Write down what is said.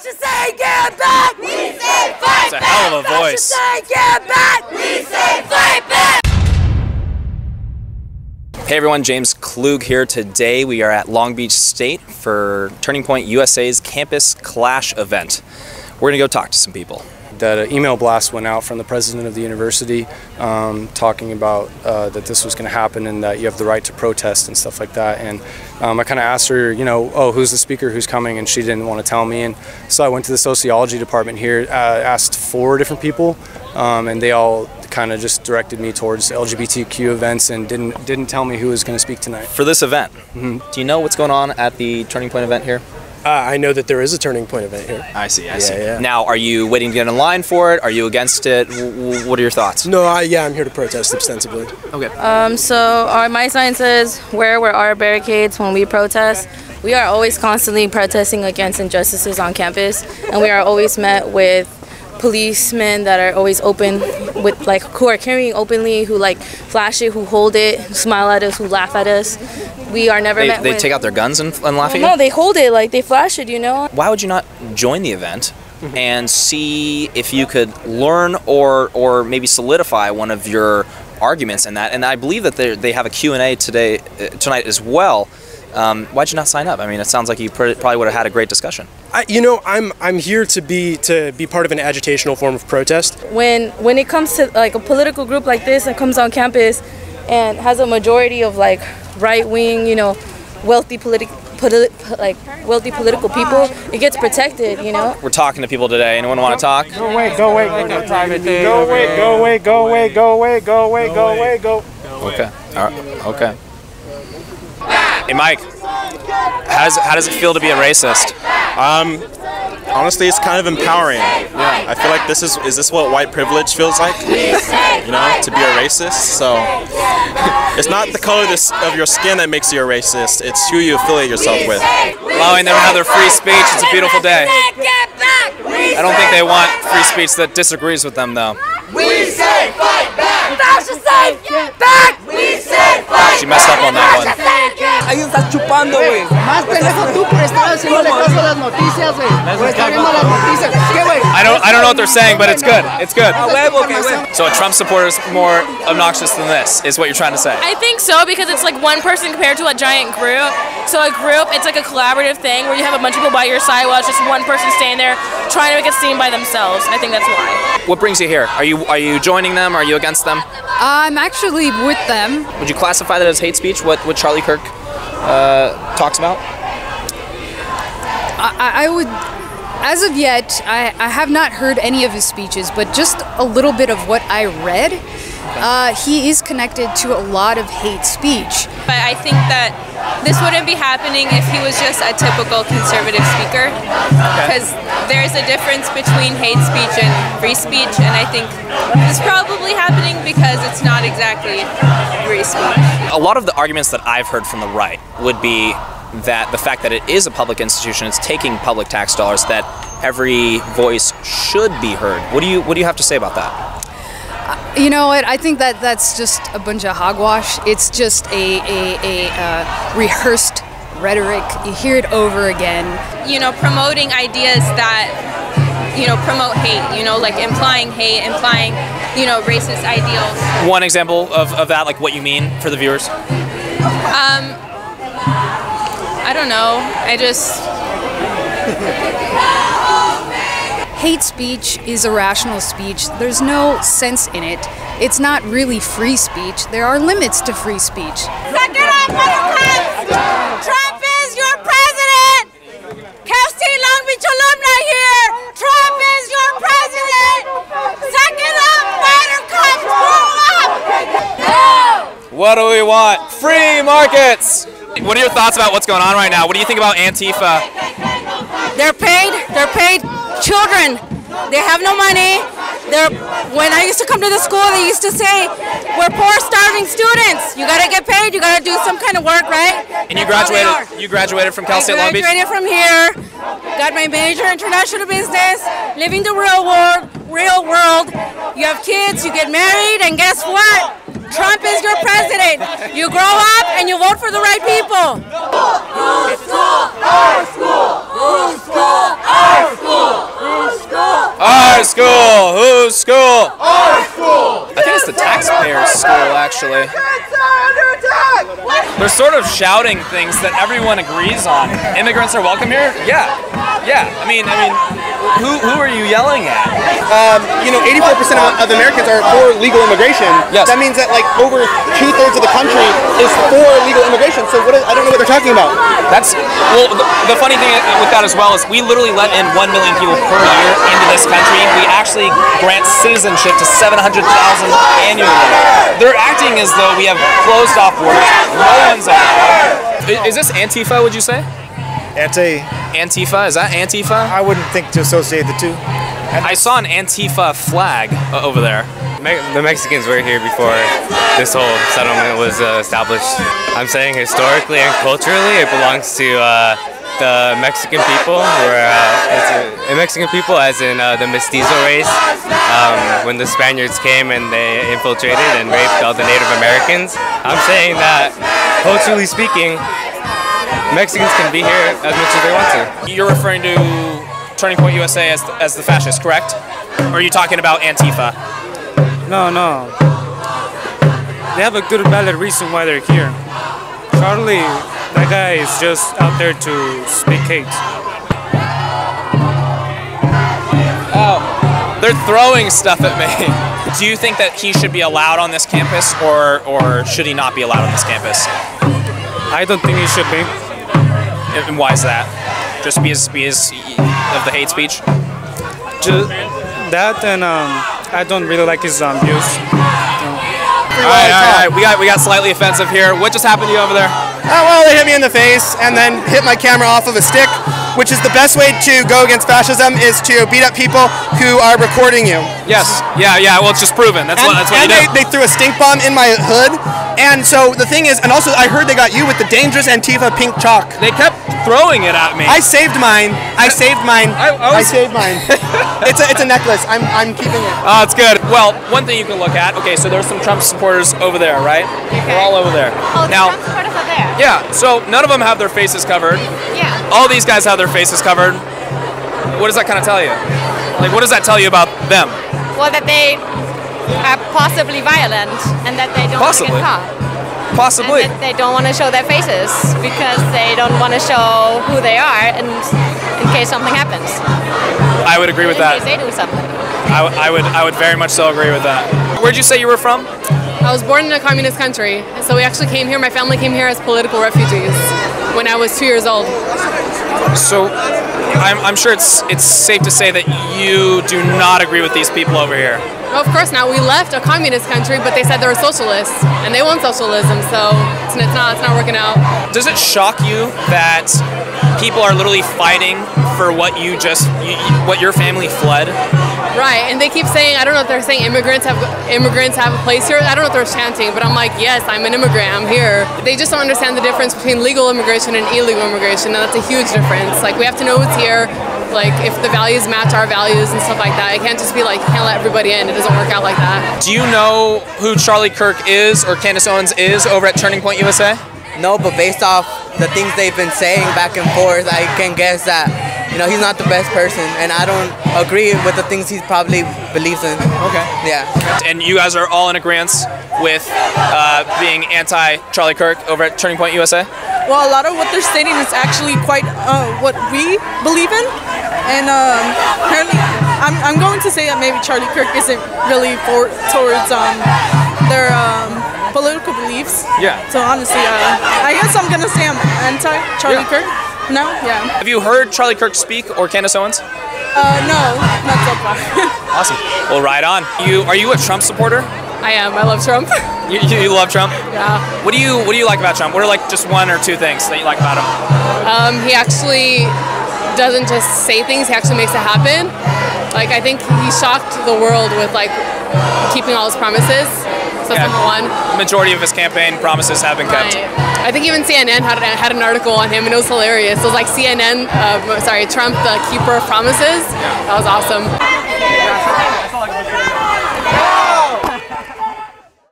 Fascists say get back! We say fight back! It's a hell of a voice. Fascists say get back! We say fight back! Hey everyone, James Klug here. Today we are at Long Beach State for Turning Point USA's Campus Clash event. We're gonna go talk to some people. That email blast went out from the president of the university talking about that this was going to happen and that you have the right to protest and stuff like that. And I kind of asked her, you know, oh, who's the speaker, who's coming, and she didn't want to tell me. And so I went to the sociology department here, asked 4 different people, and they all kind of just directed me towards LGBTQ events and didn't tell me who was going to speak tonight. For this event, do you know what's going on at the Turning Point event here? I know that there is a Turning Point event here. I see, I see. Yeah. Now, are you waiting to get in line for it? Are you against it? What are your thoughts? No, I'm here to protest ostensibly. Okay. So my sign says, where are barricades when we protest? We are always constantly protesting against injustices on campus, and we are always met with policemen that are always open with, like, who are carrying openly, who like flash it, who hold it, who smile at us, who laugh at us. We are never met with... They take out their guns and laugh at you? No, they hold it, like they flash it, you know? Why would you not join the event and see if you could learn or maybe solidify one of your arguments in that? And I believe that they have a Q&A tonight as well. Why'd you not sign up? I mean, it sounds like you probably would have had a great discussion. I'm here to be part of an agitational form of protest. When it comes to like a political group like this that comes on campus and has a majority of like right-wing, you know, wealthy political people, it gets protected, you know. We're talking to people today. Anyone want to talk? Go away. Go away. Okay. All right. Okay. Hey, Mike. How does it feel to be a racist? Honestly, it's kind of empowering. Yeah. I feel like is this what white privilege feels like? You know, to be a racist. So it's not the color of your skin that makes you a racist. It's who you affiliate yourself with. Allowing them another free speech. It's a beautiful day. I don't think they want free speech that disagrees with them, though. We say fight back! Fascists say get back! We say fight back! She messed up on that one. Ahí estás chupando, güey. Más pendejo tú por estar haciéndole caso a las noticias, güey. Por estar viendo las noticias. ¿Qué, güey? I don't know what they're saying, but it's good. It's good. So a Trump supporter is more obnoxious than this, is what you're trying to say? I think so, because it's like one person compared to a giant group. So a group, it's like a collaborative thing where you have a bunch of people by your side while it's just one person staying there trying to make a scene by themselves. I think that's why. What brings you here? Are you joining them? Are you against them? I'm actually with them. Would you classify that as hate speech? What Charlie Kirk talks about? I would, as of yet, I have not heard any of his speeches, but just a little bit of what I read. He is connected to a lot of hate speech. But I think that this wouldn't be happening if he was just a typical conservative speaker, because there's a difference between hate speech and free speech, and I think it's probably happening because it's not exactly free speech. A lot of the arguments that I've heard from the right would be that the fact that it is a public institution, it's taking public tax dollars, that every voice should be heard. What do you have to say about that? You know what? I think that's just a bunch of hogwash. It's just a rehearsed rhetoric. You hear it over again. You know, promoting ideas that, you know, promote hate. You know, like implying hate, implying, you know, racist ideals. One example of that, like what you mean for the viewers? I don't know. Hate speech is irrational speech. There's no sense in it. It's not really free speech. There are limits to free speech. Suck it up, motherfuckers! Trump is your president! Cal State Long Beach alumni here! Trump is your president! Suck it up, buttercups! Grow up! No! What do we want? Free markets! What are your thoughts about what's going on right now? What do you think about Antifa? They're paid children. They have no money. When I used to come to the school, they used to say, we're poor, starving students. You gotta get paid, you gotta do some kind of work, right? And you graduated from Cal State Long Beach? I graduated from here, got my major in international business, living the real world. You have kids, you get married, and guess what? Trump is your president. You grow up and you vote for the right people. Whose school? Our school. Whose school? Our school. Our school! Whose school? Our school! I think it's the taxpayers' school, actually. They're sort of shouting things that everyone agrees on. Immigrants are welcome here? Yeah. Yeah. I mean, who are you yelling at? 84% of Americans are for legal immigration. Yes. That means that like over 2/3 of the country is for legal immigration. So I don't know what they're talking about. The funny thing with that as well is we literally let in 1 million people per year into this country. We actually grant citizenship to 700,000 annually. They're acting as though we have closed off borders. No one's allowed. Is this Antifa, would you say? Antifa? Is that Antifa? I wouldn't think to associate the two. I saw an Antifa flag over there. The Mexicans were here before this whole settlement was established. I'm saying historically and culturally it belongs to the Mexican people, Mexican people as in the mestizo race. When the Spaniards came and they infiltrated and raped all the Native Americans. I'm saying that culturally speaking, Mexicans can be here as much as they want to. You're referring to Turning Point USA as the fascists, correct? Or are you talking about Antifa? No. They have a good valid reason why they're here. Charlie, that guy is just out there to speak hate. Oh, they're throwing stuff at me. Do you think that he should be allowed on this campus, or should he not be allowed on this campus? I don't think he should be. And why is that? Just because of the hate speech? Just that, and I don't really like his views. All right. We got slightly offensive here. What just happened to you over there? Well, they hit me in the face and then hit my camera off of a stick, which is the best way to go against fascism, is to beat up people who are recording you. Yes. Yeah. Well, it's just proven. That's what you do. They threw a stink bomb in my hood. And so the thing is, and also I heard they got you with the dangerous Antifa pink chalk. They kept throwing it at me. I saved mine. I saved mine. It's a necklace. I'm keeping it. Oh, it's good. Well, one thing you can look at. Okay, so there's some Trump supporters over there, right? Okay. They're all over there. Oh, now, Trump supporters are there. Yeah. So none of them have their faces covered. Yeah. All these guys have their faces covered. What does that kind of tell you? Like, what does that tell you about them? Well, that they are possibly violent and that they don't want to get caught. Possibly. And that they don't want to show their faces because they don't want to show who they are in case something happens. I would agree with that. In case they do something. I would very much so agree with that. Where'd you say you were from? I was born in a communist country, so we actually came here. My family came here as political refugees when I was 2 years old. So, I'm sure it's safe to say that you do not agree with these people over here. No, of course not. We left a communist country, but they said they were socialists, and they want socialism, so it's not working out. Does it shock you that people are literally fighting for what what your family fled? Right, and they keep saying, I don't know if they're saying immigrants have a place here. I don't know if they're chanting, but I'm like, yes, I'm an immigrant, I'm here. They just don't understand the difference between legal immigration and illegal immigration, and that's a huge difference. Like, we have to know who's here, like if the values match our values and stuff like that. It can't just be like, you can't let everybody in. It doesn't work out like that. Do you know who Charlie Kirk is or Candace Owens is over at Turning Point USA? No, but based off the things they've been saying back and forth, I can guess that, he's not the best person, and I don't agree with the things he probably believes in. Okay. Yeah. And you guys are all in agreement with being anti-Charlie Kirk over at Turning Point USA? Well, a lot of what they're stating is actually quite what we believe in, and apparently, I'm going to say that maybe Charlie Kirk isn't really towards their political beliefs. Yeah. So honestly, I guess I'm gonna say I'm anti-Charlie Kirk. No? Yeah. Have you heard Charlie Kirk speak or Candace Owens? No, not so far. Awesome. Well, right on. Are you a Trump supporter? I am. I love Trump. You love Trump? Yeah. What do you like about Trump? What are like just one or two things that you like about him? He actually doesn't just say things. He actually makes it happen. Like, I think he shocked the world with like keeping all his promises. So that's number one. The majority of his campaign promises have been kept. Right. I think even CNN had an article on him, and it was hilarious. It was like Trump, the keeper of promises. That was awesome.